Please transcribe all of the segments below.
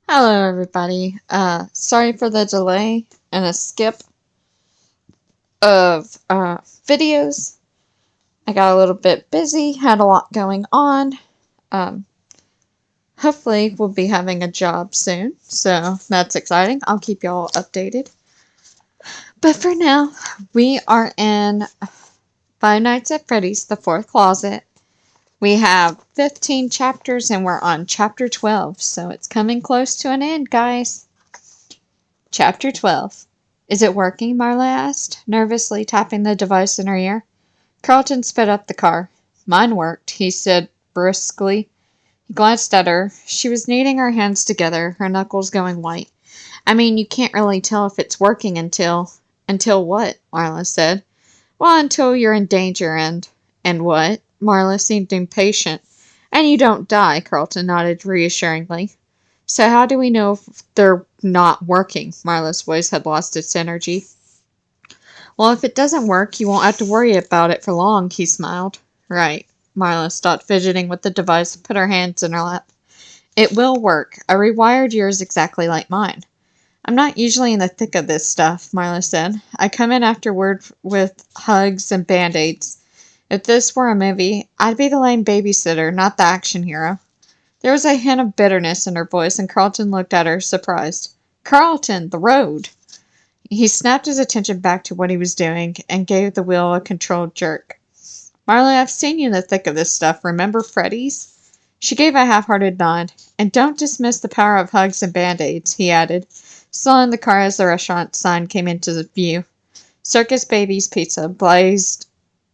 Hello, everybody. Sorry for the delay and a skip of videos. I got a little bit busy, had a lot going on. Um, Hopefully, we'll be having a job soon, so that's exciting. I'll keep y'all updated. But for now, we are in Five Nights at Freddy's, the fourth closet. We have 15 chapters and we're on chapter 12, so it's coming close to an end, guys. Chapter 12. Is it working? Marla asked, nervously tapping the device in her ear. Carlton sped up the car. Mine worked, he said briskly. He glanced at her. She was kneading her hands together, her knuckles going white. I mean, you can't really tell if it's working until... Until what? Marla said. Well, until you're in danger and what? Marla seemed impatient. And you don't die, Carlton nodded reassuringly. So how do we know if they're not working? Marla's voice had lost its energy. Well, if it doesn't work, you won't have to worry about it for long, he smiled. Right. Marla stopped fidgeting with the device and put her hands in her lap. It will work. I rewired yours exactly like mine. I'm not usually in the thick of this stuff, Marla said. I come in afterward with hugs and band-aids. If this were a movie, I'd be the lame babysitter, not the action hero. There was a hint of bitterness in her voice, and Carlton looked at her, surprised. Carlton, the road! He snapped his attention back to what he was doing and gave the wheel a controlled jerk. Marla, I've seen you in the thick of this stuff. Remember Freddy's? She gave a half-hearted nod. And don't dismiss the power of hugs and band-aids, he added, slowing the car as the restaurant sign came into view. Circus Baby's Pizza blazed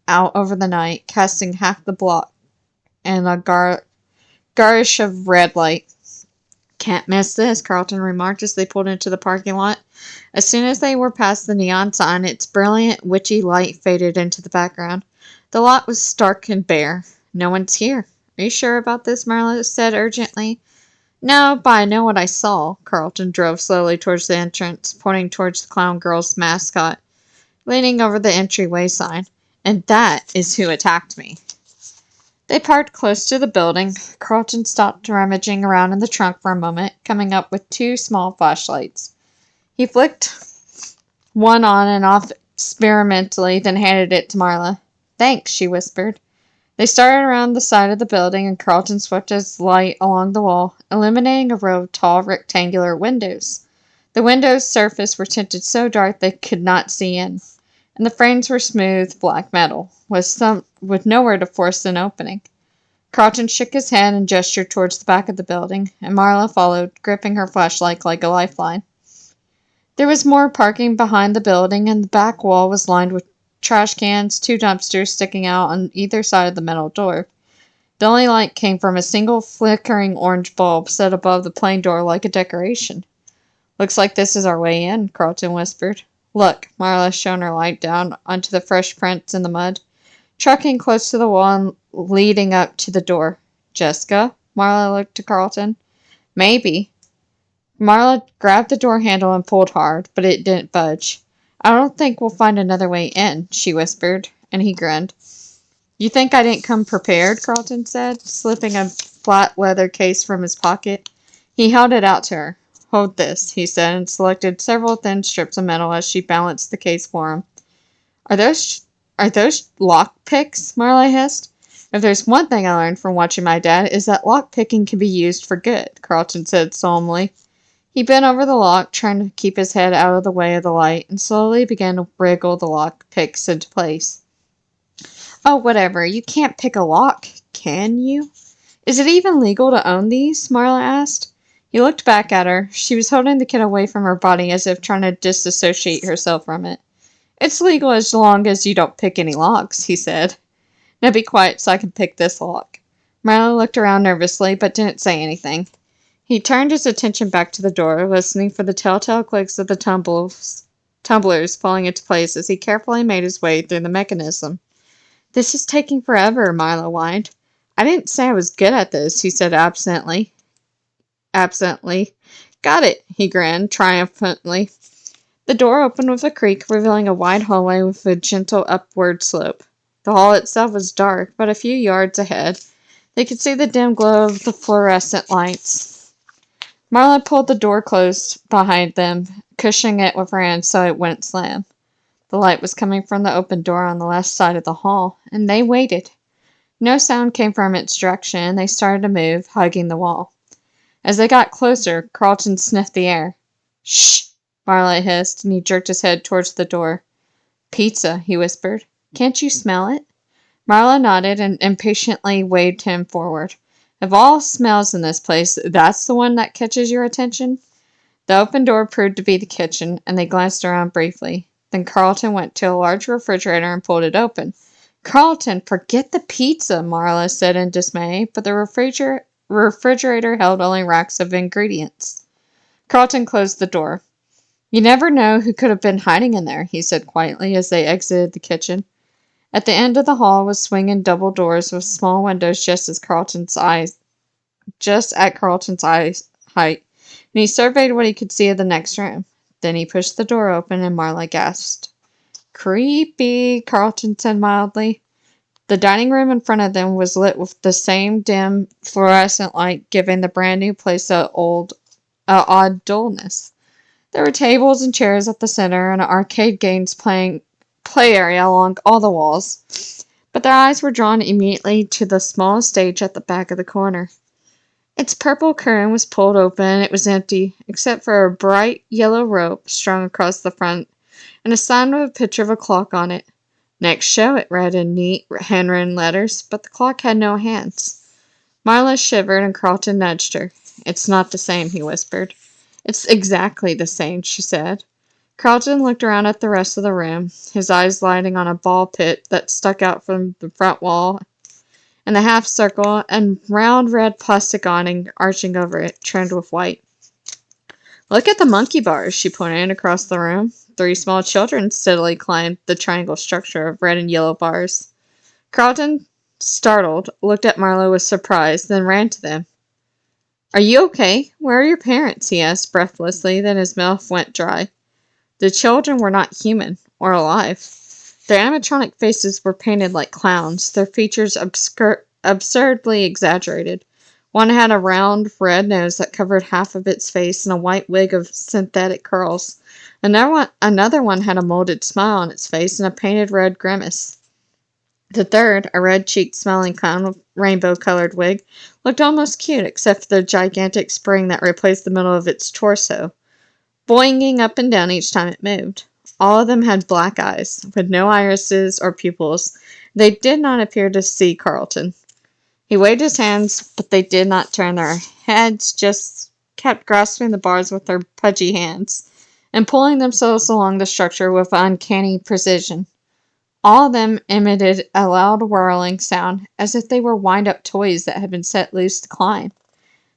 out over the night, casting half the block in a garish of red light. Can't miss this, Carlton remarked as they pulled into the parking lot. As soon as they were past the neon sign, its brilliant, witchy light faded into the background. The lot was stark and bare. No one's here. Are you sure about this? Marla said urgently. No, but I know what I saw. Carlton drove slowly towards the entrance, pointing towards the clown girl's mascot, leaning over the entryway sign. And that is who attacked me. They parked close to the building. Carlton stopped rummaging around in the trunk for a moment, coming up with two small flashlights. He flicked one on and off experimentally, then handed it to Marla. Thanks, she whispered. They started around the side of the building, and Carlton swept his light along the wall, illuminating a row of tall rectangular windows. The windows' surface were tinted so dark they could not see in, and the frames were smooth black metal, with nowhere to force an opening. Carlton shook his head and gestured towards the back of the building, and Marla followed, gripping her flashlight like a lifeline. There was more parking behind the building, and the back wall was lined with trash cans, two dumpsters sticking out on either side of the metal door. The only light came from a single flickering orange bulb set above the plain door like a decoration. Looks like this is our way in, Carlton whispered. Look, Marla shone her light down onto the fresh prints in the mud, trucking close to the wall and leading up to the door. Jessica? Marla looked to Carlton. Maybe. Marla grabbed the door handle and pulled hard, but it didn't budge. I don't think we'll find another way in, she whispered, and he grinned. You think I didn't come prepared? Carlton said, slipping a flat leather case from his pocket. He held it out to her. Hold this, he said, and selected several thin strips of metal as she balanced the case for him. Are those lock picks? Marla hissed. If there's one thing I learned from watching my dad, is that lock picking can be used for good, Carlton said solemnly. He bent over the lock, trying to keep his head out of the way of the light, and slowly began to wriggle the lock picks into place. Oh, whatever. You can't pick a lock, can you? Is it even legal to own these? Marla asked. He looked back at her. She was holding the kid away from her body as if trying to disassociate herself from it. It's legal as long as you don't pick any locks, he said. Now be quiet so I can pick this lock. Marla looked around nervously, but didn't say anything. He turned his attention back to the door, listening for the telltale clicks of the tumblers falling into place as he carefully made his way through the mechanism. This is taking forever, Marla whined. I didn't say I was good at this, he said absently. Got it, he grinned triumphantly. The door opened with a creak, revealing a wide hallway with a gentle upward slope. The hall itself was dark, but a few yards ahead, they could see the dim glow of the fluorescent lights. Marla pulled the door closed behind them, cushioning it with her hand so it wouldn't slam. The light was coming from the open door on the left side of the hall, and they waited. No sound came from its direction, and they started to move, hugging the wall. As they got closer, Carlton sniffed the air. "Shh!" Marla hissed, and he jerked his head towards the door. "Pizza," he whispered. "Can't you smell it?" Marla nodded and impatiently waved him forward. "Of all smells in this place, that's the one that catches your attention?" The open door proved to be the kitchen, and they glanced around briefly. Then Carlton went to a large refrigerator and pulled it open. "Carlton, forget the pizza," Marla said in dismay, but the refrigerator held only racks of ingredients. Carlton closed the door. "You never know who could have been hiding in there," he said quietly as they exited the kitchen. At the end of the hall was swinging double doors with small windows just at Carlton's eyes height, and he surveyed what he could see of the next room. Then he pushed the door open and Marla gasped. "Creepy," Carlton said mildly. The dining room in front of them was lit with the same dim fluorescent light, giving the brand new place a odd dullness. There were tables and chairs at the center and an arcade games play area along all the walls, but their eyes were drawn immediately to the small stage at the back of the corner. Its purple curtain was pulled open and it was empty, except for a bright yellow rope strung across the front and a sign with a picture of a clock on it. "Next show," it read in neat handwritten letters, but the clock had no hands. Marla shivered and Carlton nudged her. "It's not the same," he whispered. "It's exactly the same," she said. Carlton looked around at the rest of the room, his eyes lighting on a ball pit that stuck out from the front wall and the half circle and round red plastic awning arching over it, trimmed with white. "Look at the monkey bars," she pointed across the room. 3 small children steadily climbed the triangle structure of red and yellow bars. Carlton, startled, looked at Marla with surprise, then ran to them. "Are you okay? Where are your parents?" he asked breathlessly, then his mouth went dry. The children were not human, or alive. Their animatronic faces were painted like clowns, their features absurdly exaggerated. One had a round, red nose that covered half of its face and a white wig of synthetic curls. Another one had a molded smile on its face and a painted red grimace. The third, a red-cheeked smiling clown with rainbow-colored wig, looked almost cute except for the gigantic spring that replaced the middle of its torso, boinging up and down each time it moved. All of them had black eyes, with no irises or pupils. They did not appear to see Carlton. He waved his hands, but they did not turn their heads, just kept grasping the bars with their pudgy hands, and pulling themselves along the structure with uncanny precision. All of them emitted a loud whirling sound, as if they were wind-up toys that had been set loose to climb.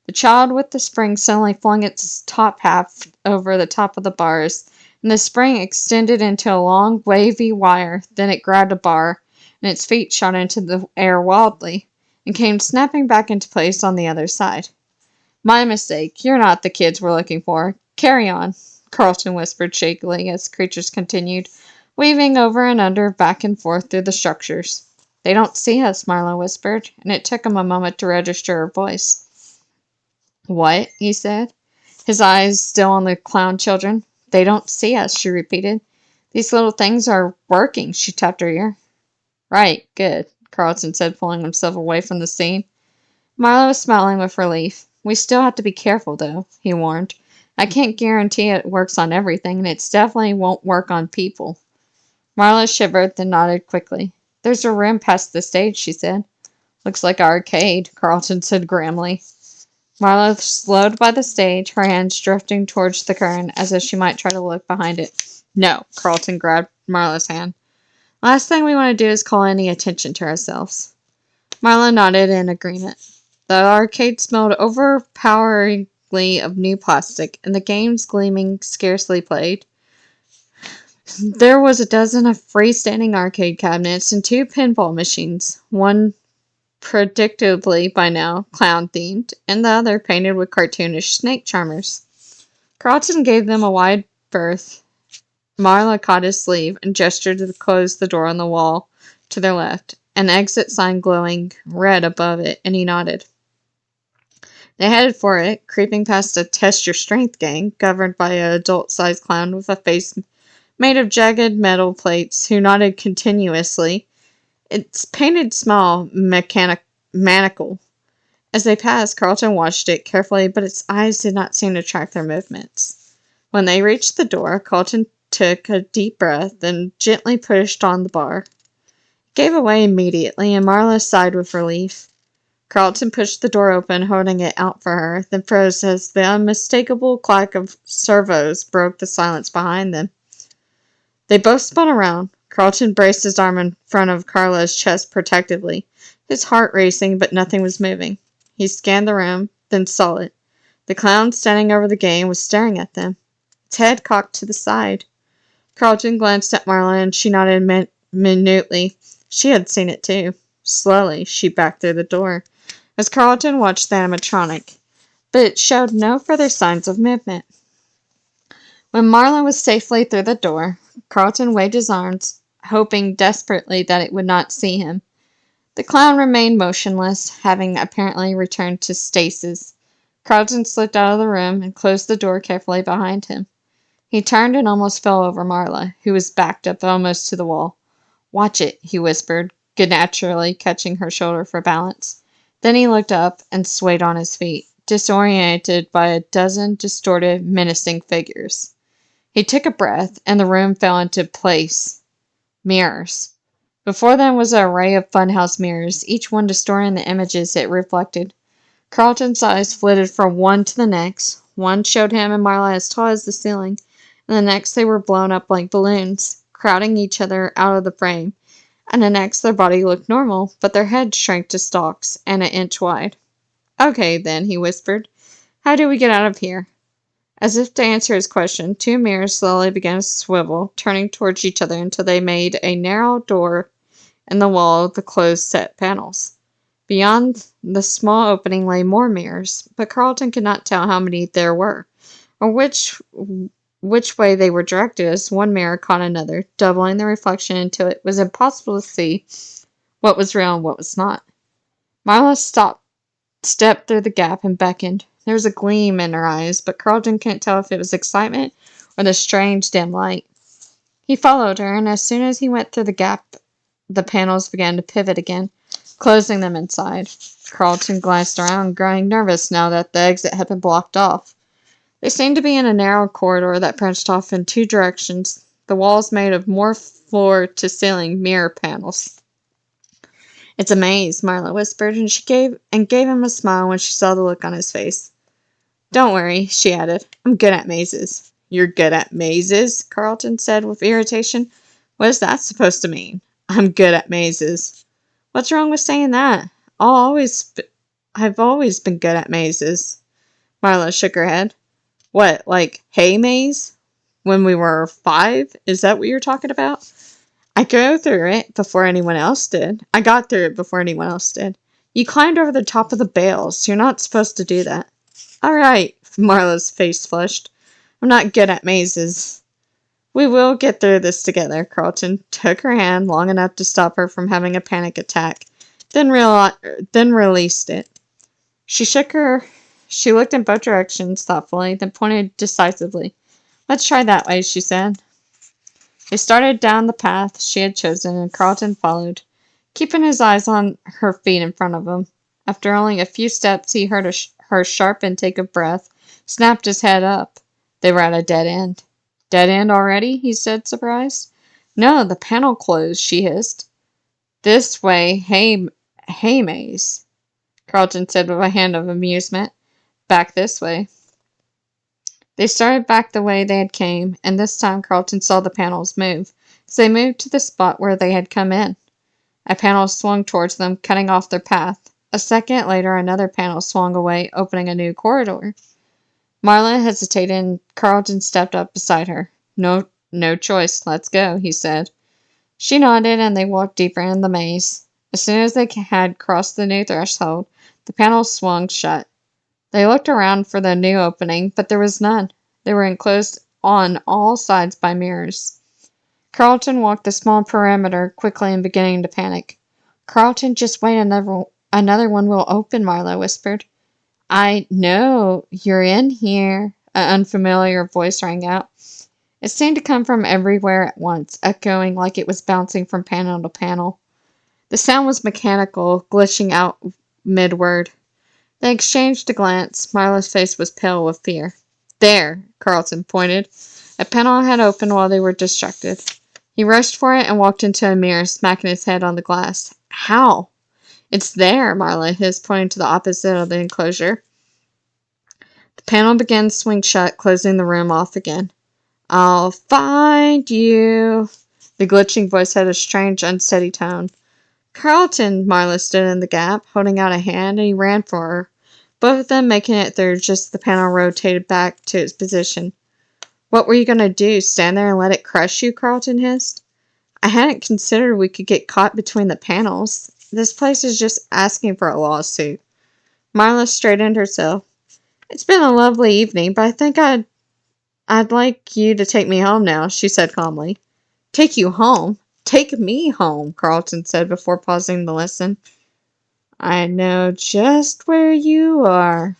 The child with the spring suddenly flung its top half over the top of the bars, and the spring extended into a long, wavy wire. Then it grabbed a bar, and its feet shot into the air wildly, and came snapping back into place on the other side. "My mistake. You're not the kids we're looking for. Carry on," Carlton whispered shakily as the creatures continued, weaving over and under, back and forth through the structures. "They don't see us," Marla whispered, and it took him a moment to register her voice. "What?" he said, his eyes still on the clown children. "They don't see us," she repeated. "These little things are working," she tapped her ear. "Right, good," Carlton said, pulling himself away from the scene. Marla was smiling with relief. "We still have to be careful, though," he warned. "I can't guarantee it works on everything, and it definitely won't work on people." Marla shivered, then nodded quickly. "There's a room past the stage," she said. "Looks like an arcade," Carlton said grimly. Marla slowed by the stage, her hands drifting towards the curtain as if she might try to look behind it. "No," Carlton grabbed Marla's hand. "Last thing we want to do is call any attention to ourselves." Marla nodded in agreement. The arcade smelled overpoweringly of new plastic, and the games gleaming scarcely played. There was a dozen of freestanding arcade cabinets and 2 pinball machines, one predictably by now clown-themed, and the other painted with cartoonish snake charmers. Carlton gave them a wide berth. Marla caught his sleeve and gestured to close the door on the wall to their left, an exit sign glowing red above it, and he nodded. They headed for it, creeping past a test your strength gang governed by an adult-sized clown with a face made of jagged metal plates who nodded continuously. Its painted smile maniacal. As they passed, Carlton watched it carefully, but its eyes did not seem to track their movements. When they reached the door, Carlton took a deep breath and gently pushed on the bar. It gave away immediately, and Marla sighed with relief. Carlton pushed the door open, holding it out for her, then froze as the unmistakable clack of servos broke the silence behind them. They both spun around. Carlton braced his arm in front of Carla's chest protectively, his heart racing, but nothing was moving. He scanned the room, then saw it. The clown standing over the game was staring at them, its head cocked to the side. Carlton glanced at Marla, and she nodded minutely. She had seen it too. Slowly, she backed through the door, as Carlton watched the animatronic, but it showed no further signs of movement. When Marla was safely through the door, Carlton waved his arms, hoping desperately that it would not see him. The clown remained motionless, having apparently returned to stasis. Carlton slipped out of the room and closed the door carefully behind him. He turned and almost fell over Marla, who was backed up almost to the wall. "Watch it," he whispered, good naturally catching her shoulder for balance. Then he looked up and swayed on his feet, disoriented by a dozen distorted, menacing figures. He took a breath, and the room fell into place. Mirrors. Before them was an array of funhouse mirrors, each one distorting the images it reflected. Carlton's eyes flitted from one to the next. One showed him and Marla as tall as the ceiling, and the next they were blown up like balloons, crowding each other out of the frame. And the next their body looked normal, but their heads shrank to stalks, and an inch wide. "Okay, then," he whispered. "How do we get out of here?" As if to answer his question, two mirrors slowly began to swivel, turning towards each other until they made a narrow door in the wall of the closed set panels. Beyond the small opening lay more mirrors, but Carlton could not tell how many there were, or which way they were directed, as one mirror caught another, doubling the reflection until it was impossible to see what was real and what was not. Marla stepped through the gap and beckoned. There was a gleam in her eyes, but Carlton couldn't tell if it was excitement or the strange dim light. He followed her, and as soon as he went through the gap, the panels began to pivot again, closing them inside. Carlton glanced around, growing nervous now that the exit had been blocked off. They seemed to be in a narrow corridor that branched off in two directions, the walls made of more floor-to-ceiling mirror panels. "It's a maze," Marla whispered, and she gave him a smile when she saw the look on his face. "Don't worry," she added. "I'm good at mazes." "You're good at mazes?" Carlton said with irritation. "What is that supposed to mean?" "I'm good at mazes." "What's wrong with saying that? I've always been good at mazes." Marla shook her head. "What, like hay maze? When we were 5? Is that what you're talking about?" "I go through it before anyone else did. I got through it before anyone else did." "You climbed over the top of the bales. You're not supposed to do that." "All right." Marla's face flushed. "I'm not good at mazes." "We will get through this together." Carlton took her hand long enough to stop her from having a panic attack, then released it. She looked in both directions thoughtfully, then pointed decisively. "Let's try that way," she said. They started down the path she had chosen, and Carlton followed, keeping his eyes on her feet in front of him. After only a few steps, he heard her sharp intake of breath, snapped his head up. They were at a dead end. "Dead end already?" he said, surprised. "No, the panel closed," she hissed. "This way, hay maze," Carlton said with a hint of amusement. "Back this way." They started back the way they had came, and this time Carlton saw the panels move, as they moved to the spot where they had come in. A panel swung towards them, cutting off their path. A second later, another panel swung away, opening a new corridor. Marla hesitated, and Carlton stepped up beside her. No choice. Let's go," he said. She nodded, and they walked deeper in the maze. As soon as they had crossed the new threshold, the panels swung shut. They looked around for the new opening, but there was none. They were enclosed on all sides by mirrors. Carlton walked the small perimeter quickly and beginning to panic. "Carlton, just wait, another one will open," Marla whispered. I know you're in here, an unfamiliar voice rang out. It seemed to come from everywhere at once, echoing like it was bouncing from panel to panel. The sound was mechanical, glitching out mid-word. They exchanged a glance. Marla's face was pale with fear. There, Carlton pointed. A panel had opened while they were distracted. He rushed for it and walked into a mirror, smacking his head on the glass. How? It's there, Marla hissed, pointing to the opposite of the enclosure. The panel began to swing shut, closing the room off again. I'll find you. The glitching voice had a strange, unsteady tone. Carlton, Marla stood in the gap, holding out a hand, and he ran for her, both of them making it through just as the panel rotated back to its position. What were you going to do, stand there and let it crush you? Carlton hissed. I hadn't considered we could get caught between the panels. This place is just asking for a lawsuit. Marla straightened herself. It's been a lovely evening, but I think I'd like you to take me home now, she said calmly. Take you home? Take me home, Carlton said before pausing to listen. I know just where you are.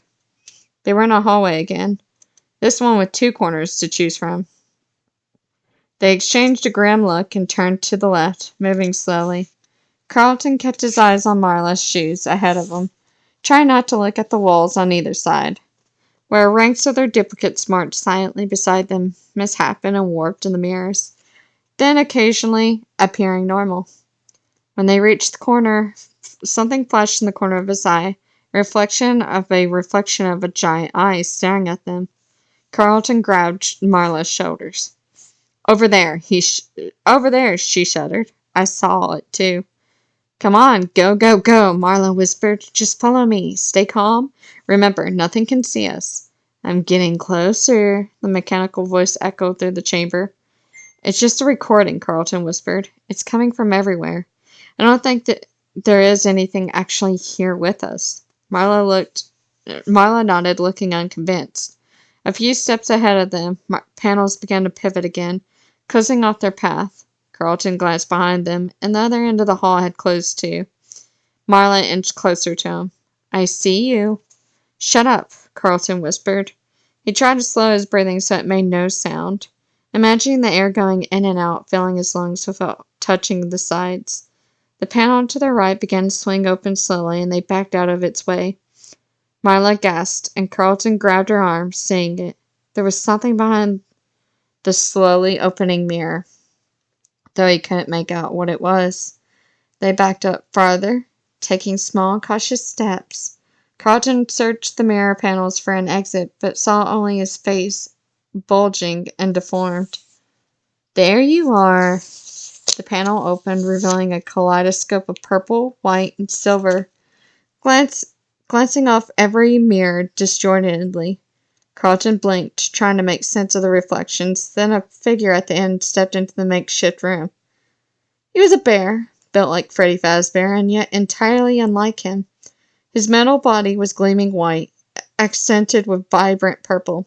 They were in a hallway again, this one with 2 corners to choose from. They exchanged a grim look and turned to the left, moving slowly. Carlton kept his eyes on Marla's shoes ahead of him, trying not to look at the walls on either side, where ranks of their duplicates marched silently beside them, misshapen and warped in the mirrors, then occasionally appearing normal. When they reached the corner, something flashed in the corner of his eye, a reflection of a giant eye staring at them. Carlton grabbed Marla's shoulders. Over there, over there, she shuddered. I saw it, too. Come on, go, go, go, Marla whispered. Just follow me. Stay calm. Remember, nothing can see us. I'm getting closer, the mechanical voice echoed through the chamber. It's just a recording, Carlton whispered. It's coming from everywhere. I don't think that there is anything actually here with us. Marla nodded, looking unconvinced. A few steps ahead of them, panels began to pivot again, closing off their path. Carlton glanced behind them, and the other end of the hall had closed too. Marla inched closer to him. I see you. Shut up, Carlton whispered. He tried to slow his breathing so it made no sound, imagining the air going in and out, filling his lungs without touching the sides. The panel to their right began to swing open slowly, and they backed out of its way. Marla gasped, and Carlton grabbed her arm, seeing it. There was something behind the slowly opening mirror, though he couldn't make out what it was. They backed up farther, taking small, cautious steps. Carlton searched the mirror panels for an exit, but saw only his face, bulging and deformed. There you are. The panel opened, revealing a kaleidoscope of purple, white, and silver, glancing off every mirror disjointedly. Carlton blinked, trying to make sense of the reflections. Then a figure at the end stepped into the makeshift room. He was a bear, built like Freddy Fazbear, and yet entirely unlike him. His metal body was gleaming white, accented with vibrant purple.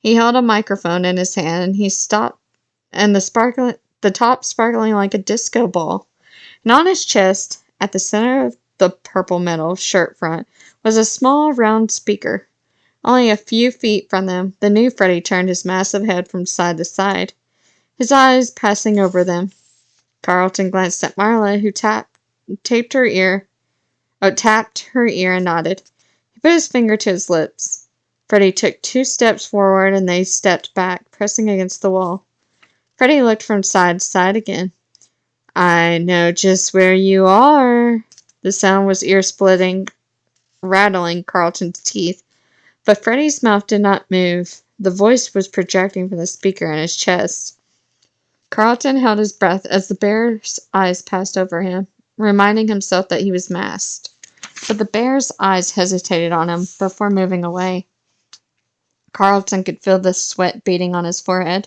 He held a microphone in his hand, and he stopped, and the top sparkling like a disco ball. And on his chest, at the center of the purple metal shirt front, was a small round speaker. Only a few feet from them, the new Freddy turned his massive head from side to side, his eyes passing over them. Carlton glanced at Marla, who tapped her ear and nodded. He put his finger to his lips. Freddy took 2 steps forward, and they stepped back, pressing against the wall. Freddy looked from side to side again. I know just where you are. The sound was ear-splitting, rattling Carlton's teeth. But Freddy's mouth did not move. The voice was projecting from the speaker in his chest. Carlton held his breath as the bear's eyes passed over him, reminding himself that he was masked. But the bear's eyes hesitated on him before moving away. Carlton could feel the sweat beading on his forehead.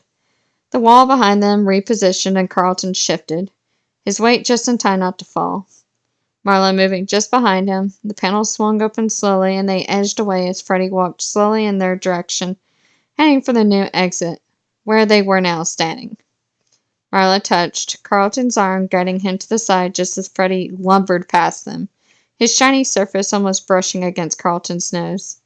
The wall behind them repositioned and Carlton shifted, his weight just in time not to fall. Marla moving just behind him, the panel swung open slowly, and they edged away as Freddy walked slowly in their direction, heading for the new exit, where they were now standing. Marla touched Carlton's arm, guiding him to the side just as Freddy lumbered past them, his shiny surface almost brushing against Carlton's nose.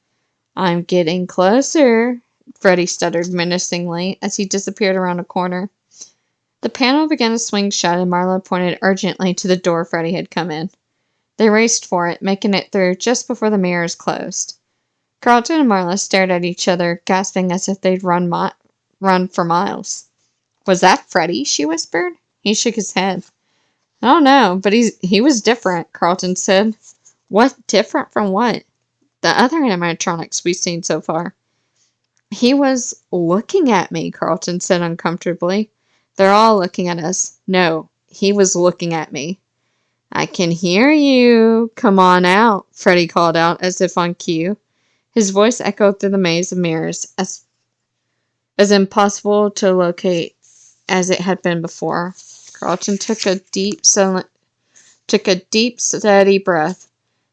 I'm getting closer, Freddy stuttered menacingly as he disappeared around a corner. The panel began to swing shut and Marla pointed urgently to the door Freddy had come in. They raced for it, making it through just before the mirrors closed. Carlton and Marla stared at each other, gasping as if they'd run for miles. Was that Freddy? She whispered. He shook his head. I don't know, but he was different, Carlton said. What different from what? The other animatronics we've seen so far. He was looking at me, Carlton said uncomfortably. They're all looking at us. No, he was looking at me. I can hear you. Come on out, Freddy called out as if on cue. His voice echoed through the maze of mirrors, as impossible to locate as it had been before. Carlton took a deep, steady breath.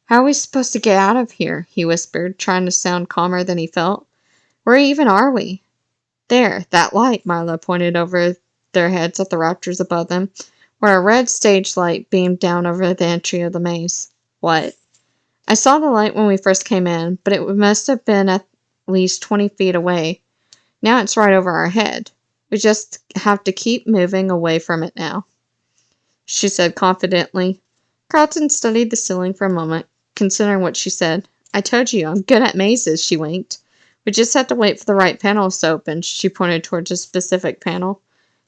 How are we supposed to get out of here? He whispered, trying to sound calmer than he felt. Where even are we? There, that light, Marla pointed over their heads at the rafters above them, where a red stage light beamed down over the entry of the maze. What? I saw the light when we first came in, but it must have been at least 20 feet away. Now it's right over our head. We just have to keep moving away from it now, she said confidently. Carlton studied the ceiling for a moment, considering what she said. I told you, I'm good at mazes, she winked. We just have to wait for the right panels to open, she pointed towards a specific panel.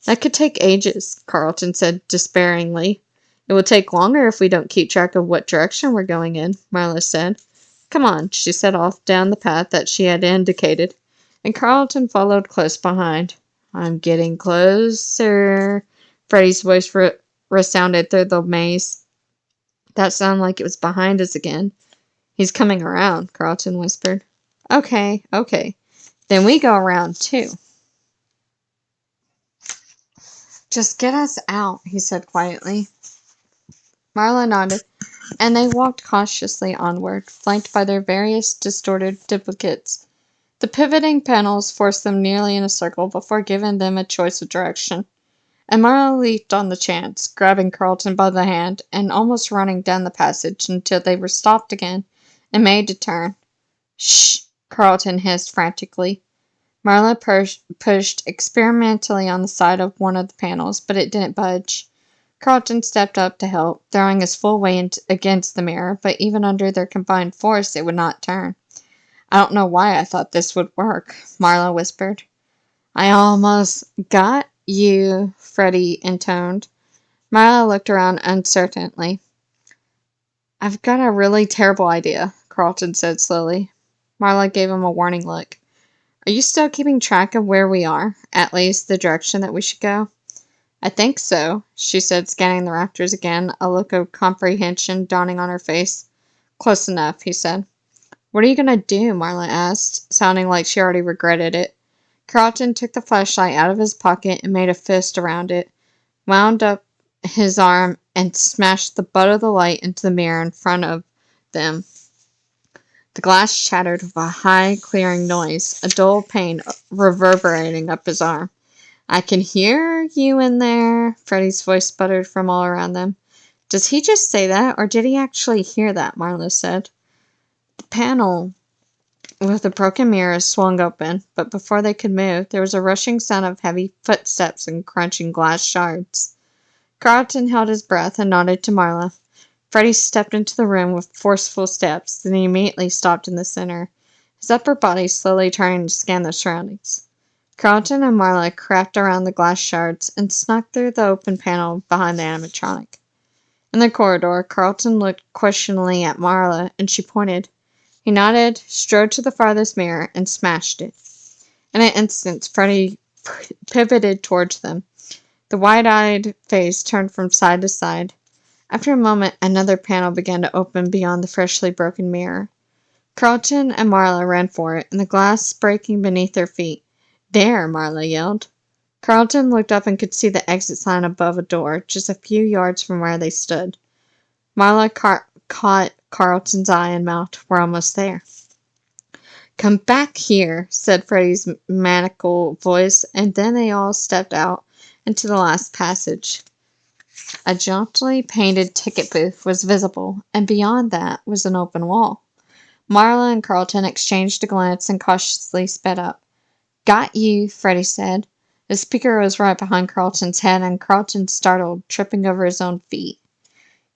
That could take ages, Carlton said despairingly. It will take longer if we don't keep track of what direction we're going in, Marla said. Come on, she set off down the path that she had indicated, and Carlton followed close behind. I'm getting closer, Freddy's voice resounded through the maze. That sounded like it was behind us again. He's coming around, Carlton whispered. Okay. Then we go around too. Just get us out, he said quietly. Marla nodded, and they walked cautiously onward, flanked by their various distorted duplicates. The pivoting panels forced them nearly in a circle before giving them a choice of direction. And Marla leaped on the chance, grabbing Carlton by the hand and almost running down the passage until they were stopped again and made to turn. Shh! Carlton hissed frantically. Marla pushed experimentally on the side of one of the panels, but it didn't budge. Carlton stepped up to help, throwing his full weight against the mirror, but even under their combined force, it would not turn. I don't know why I thought this would work, Marla whispered. I almost got you, Freddy intoned. Marla looked around uncertainly. I've got a really terrible idea, Carlton said slowly. Marla gave him a warning look. Are you still keeping track of where we are? At least the direction that we should go? I think so, she said, scanning the rafters again, a look of comprehension dawning on her face. Close enough, he said. What are you going to do? Marla asked, sounding like she already regretted it. Carlton took the flashlight out of his pocket and made a fist around it, wound up his arm, and smashed the butt of the light into the mirror in front of them. The glass shattered with a high, clearing noise, a dull pain reverberating up his arm. I can hear you in there, Freddy's voice sputtered from all around them. Does he just say that, or did he actually hear that? Marla said. The panel with the broken mirrors swung open, but before they could move, there was a rushing sound of heavy footsteps and crunching glass shards. Carlton held his breath and nodded to Marla. Freddy stepped into the room with forceful steps, then he immediately stopped in the center, his upper body slowly turning to scan the surroundings. Carlton and Marla crept around the glass shards and snuck through the open panel behind the animatronic. In the corridor, Carlton looked questioningly at Marla, and she pointed. He nodded, strode to the farthest mirror, and smashed it. In an instant, Freddy pivoted towards them. The wide-eyed face turned from side to side. After a moment, another panel began to open beyond the freshly broken mirror. Carlton and Marla ran for it, and the glass breaking beneath their feet. There, Marla yelled. Carlton looked up and could see the exit sign above a door, just a few yards from where they stood. Marla caught Carlton's eye and mouth. We're almost there. Come back here, said Freddy's maniacal voice, and then they all stepped out into the last passage. A jauntily painted ticket booth was visible, and beyond that was an open wall. Marla and Carlton exchanged a glance and cautiously sped up. Got you, Freddy said. The speaker was right behind Carlton's head, and Carlton startled, tripping over his own feet.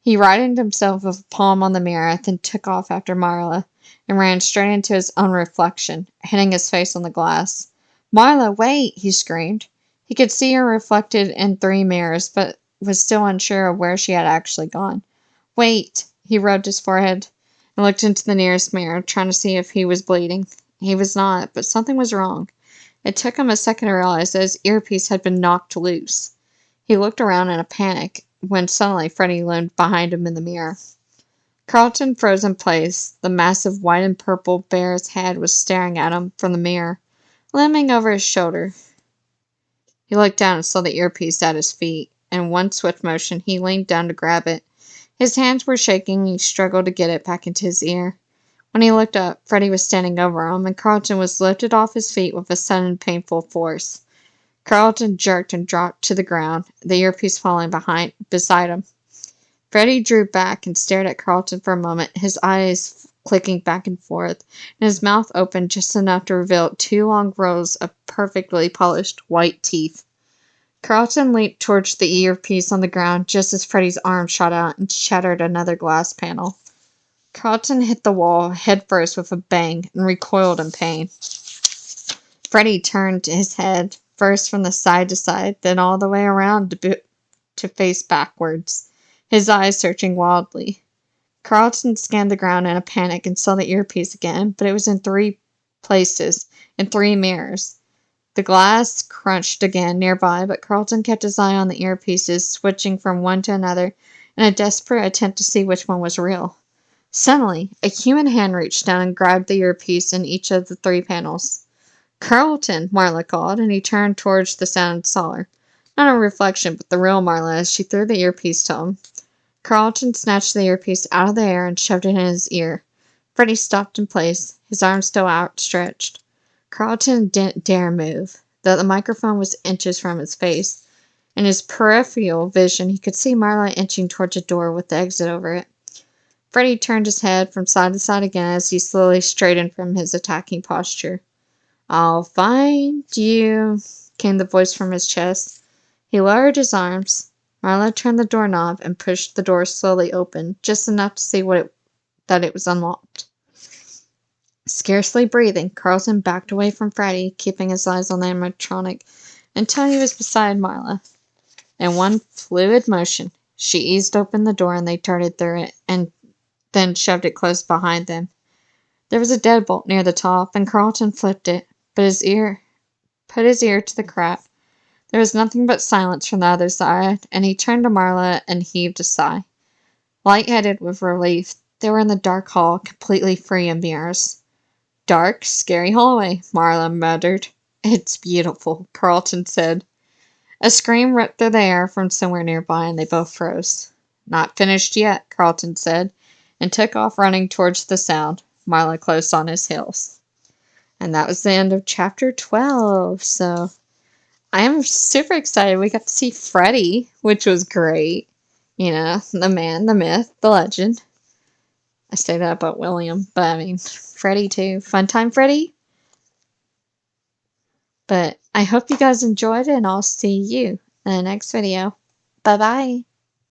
He righted himself with a palm on the mirror, then took off after Marla, and ran straight into his own reflection, hitting his face on the glass. Marla, wait! He screamed. He could see her reflected in 3 mirrors, but was still unsure of where she had actually gone. Wait! He rubbed his forehead and looked into the nearest mirror, trying to see if he was bleeding. He was not, but something was wrong. It took him a second to realize that his earpiece had been knocked loose. He looked around in a panic, when suddenly Freddy loomed behind him in the mirror. Carlton froze in place. The massive white and purple bear's head was staring at him from the mirror, looming over his shoulder. He looked down and saw the earpiece at his feet. In one swift motion, he leaned down to grab it. His hands were shaking, and he struggled to get it back into his ear. When he looked up, Freddy was standing over him, and Carlton was lifted off his feet with a sudden painful force. Carlton jerked and dropped to the ground, the earpiece falling beside him. Freddy drew back and stared at Carlton for a moment, his eyes clicking back and forth, and his mouth opened just enough to reveal 2 long rows of perfectly polished white teeth. Carlton leaped towards the earpiece on the ground just as Freddy's arm shot out and shattered another glass panel. Carlton hit the wall head first with a bang and recoiled in pain. Freddy turned his head, first from the side to side, then all the way around to face backwards, his eyes searching wildly. Carlton scanned the ground in a panic and saw the earpiece again, but it was in 3 places, in 3 mirrors. The glass crunched again nearby, but Carlton kept his eye on the earpieces, switching from one to another in a desperate attempt to see which one was real. Suddenly, a human hand reached down and grabbed the earpiece in each of the 3 panels. Carlton, Marla called, and he turned towards the sound and saw her. Not a reflection, but the real Marla as she threw the earpiece to him. Carlton snatched the earpiece out of the air and shoved it in his ear. Freddy stopped in place, his arm still outstretched. Carlton didn't dare move, though the microphone was inches from his face. In his peripheral vision, he could see Marla inching towards a door with the exit over it. Freddy turned his head from side to side again as he slowly straightened from his attacking posture. I'll find you, came the voice from his chest. He lowered his arms. Marla turned the doorknob and pushed the door slowly open, just enough to see that it was unlocked. Scarcely breathing, Carlton backed away from Freddy, keeping his eyes on the animatronic, until he was beside Marla. In one fluid motion, she eased open the door and they darted through it, and then shoved it close behind them. There was a deadbolt near the top, and Carlton flipped it, put his ear to the crack. There was nothing but silence from the other side, and he turned to Marla and heaved a sigh. Light-headed with relief, they were in the dark hall, completely free of mirrors. Dark, scary hallway, Marla muttered. It's beautiful, Carlton said. A scream ripped through the air from somewhere nearby, and they both froze. Not finished yet, Carlton said, and took off running towards the sound, Marla close on his heels. And that was the end of chapter 12, so I am super excited. We got to see Freddy, which was great. You know, the man, the myth, the legend. I say that about William, but I mean, Freddy too. Fun time, Freddy? But I hope you guys enjoyed it, and I'll see you in the next video. Bye-bye.